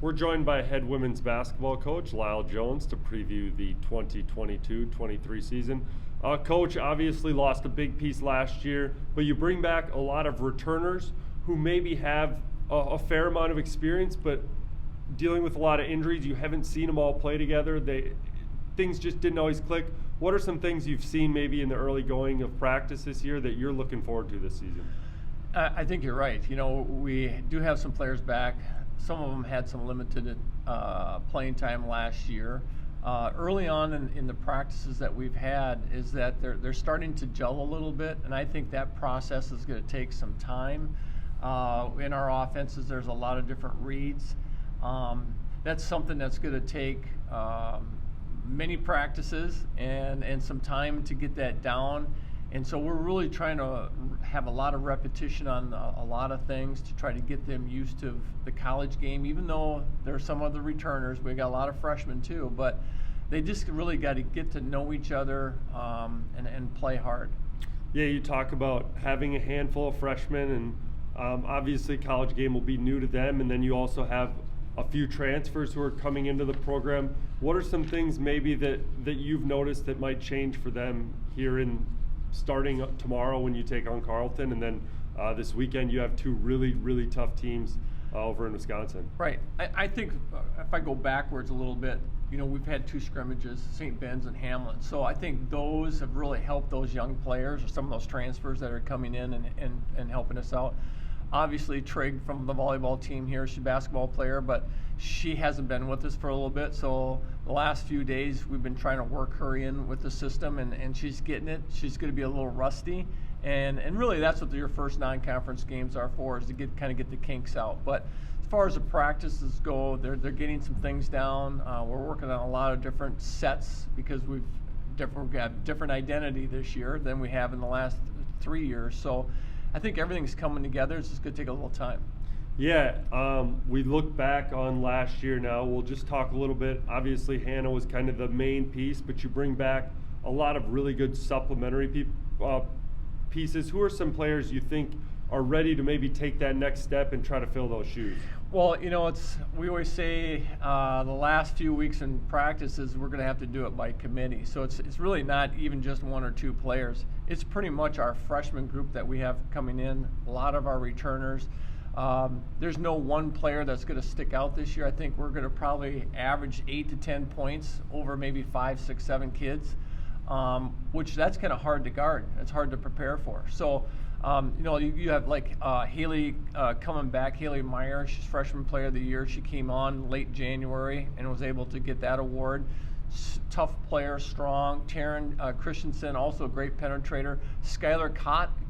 We're joined by head women's basketball coach Lyle Jones to preview the 2022-23 season. Coach obviously lost a big piece last year, but you bring back a lot of returners who maybe have a fair amount of experience, but dealing with a lot of injuries. You haven't seen them all play together. Things just didn't always click. What are some things you've seen maybe in the early going of practice this year that you're looking forward to this season? I think you're right. You know, we do have some players back. Some of them had some limited playing time last year. Early on in the practices that we've had is that they're starting to gel a little bit, and I think that process is going to take some time. In our offenses, there's a lot of different reads. That's something that's going to take many practices and some time to get that down. And so we're really trying to have a lot of repetition on a lot of things to try to get them used to the college game, even though there are some other returners. We got a lot of freshmen too, but they just really got to get to know each other and play hard. Yeah, you talk about having a handful of freshmen, and obviously college game will be new to them, and then you also have a few transfers who are coming into the program. What are some things maybe that you've noticed that might change for them here in starting tomorrow when you take on Carleton, and then this weekend you have two really, really tough teams over in Wisconsin? Right. I think if I go backwards a little bit, you know, we've had two scrimmages, St. Ben's and Hamlin. So I think those have really helped those young players or some of those transfers that are coming in and helping us out. Obviously, Trig from the volleyball team here, she's a basketball player, but she hasn't been with us for a little bit. So the last few days, we've been trying to work her in with the system, and she's getting it. She's going to be a little rusty. And really, that's what your first non-conference games are for, is to get the kinks out. But as far as the practices go, they're getting some things down. We're working on a lot of different sets because we've got different identity this year than we have in the last 3 years. So I think everything's coming together. It's just going to take a little time. Yeah, we look back on last year now. We'll just talk a little bit. Obviously, Hannah was kind of the main piece, but you bring back a lot of really good supplementary pieces. Who are some players you think are ready to maybe take that next step and try to fill those shoes? Well, you know, we always say the last few weeks in practices we're going to have to do it by committee. So it's really not even just one or two players. It's pretty much our freshman group that we have coming in, a lot of our returners. There's no one player that's going to stick out this year. I think we're going to probably average 8 to 10 points over maybe 5, 6, 7 kids, which that's kind of hard to guard. It's hard to prepare for. So, you know, you have like Haley coming back, Haley Meyer, she's freshman player of the year. She came on late January and was able to get that award. Tough player, strong. Taryn Christensen, also a great penetrator. Skylar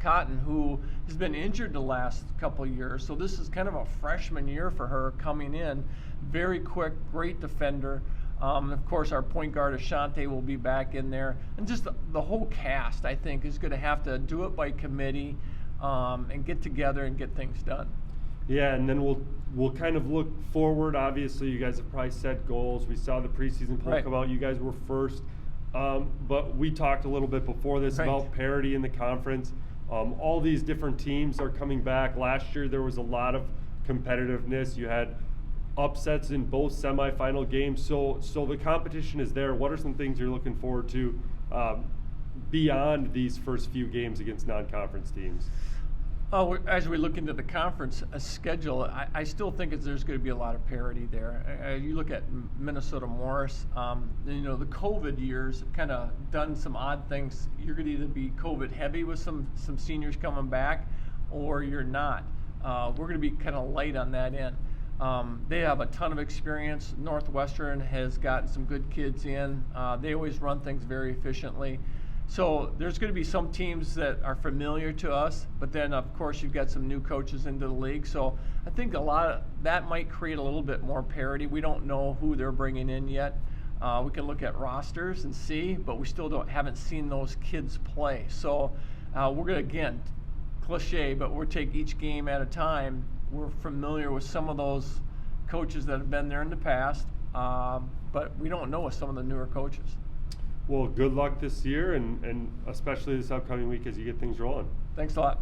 Cotton, who has been injured the last couple of years. So this is kind of a freshman year for her coming in. Very quick, great defender. Of course, our point guard, Ashante, will be back in there. And just the whole cast, I think, is going to have to do it by committee and get together and get things done. Yeah, and then we'll kind of look forward. Obviously, you guys have probably set goals. We saw the preseason poll come out. You guys were first. But we talked a little bit before this about parity in the conference. All these different teams are coming back. Last year, there was a lot of competitiveness. You had upsets in both semifinal games. So the competition is there. What are some things you're looking forward to beyond these first few games against non-conference teams? As we look into the conference schedule, I still think there's going to be a lot of parity there. You look at Minnesota Morris, you know, the COVID years have kind of done some odd things. You're going to either be COVID heavy with some seniors coming back, or you're not. We're going to be kind of light on that end. They have a ton of experience. Northwestern has gotten some good kids in. They always run things very efficiently. So there's going to be some teams that are familiar to us, but then of course you've got some new coaches into the league. So I think a lot of that might create a little bit more parity. We don't know who they're bringing in yet. We can look at rosters and see, but we still haven't seen those kids play. So we're going to, again, cliche, but we'll take each game at a time. We're familiar with some of those coaches that have been there in the past, but we don't know with some of the newer coaches. Well, good luck this year, and especially this upcoming week as you get things rolling. Thanks a lot.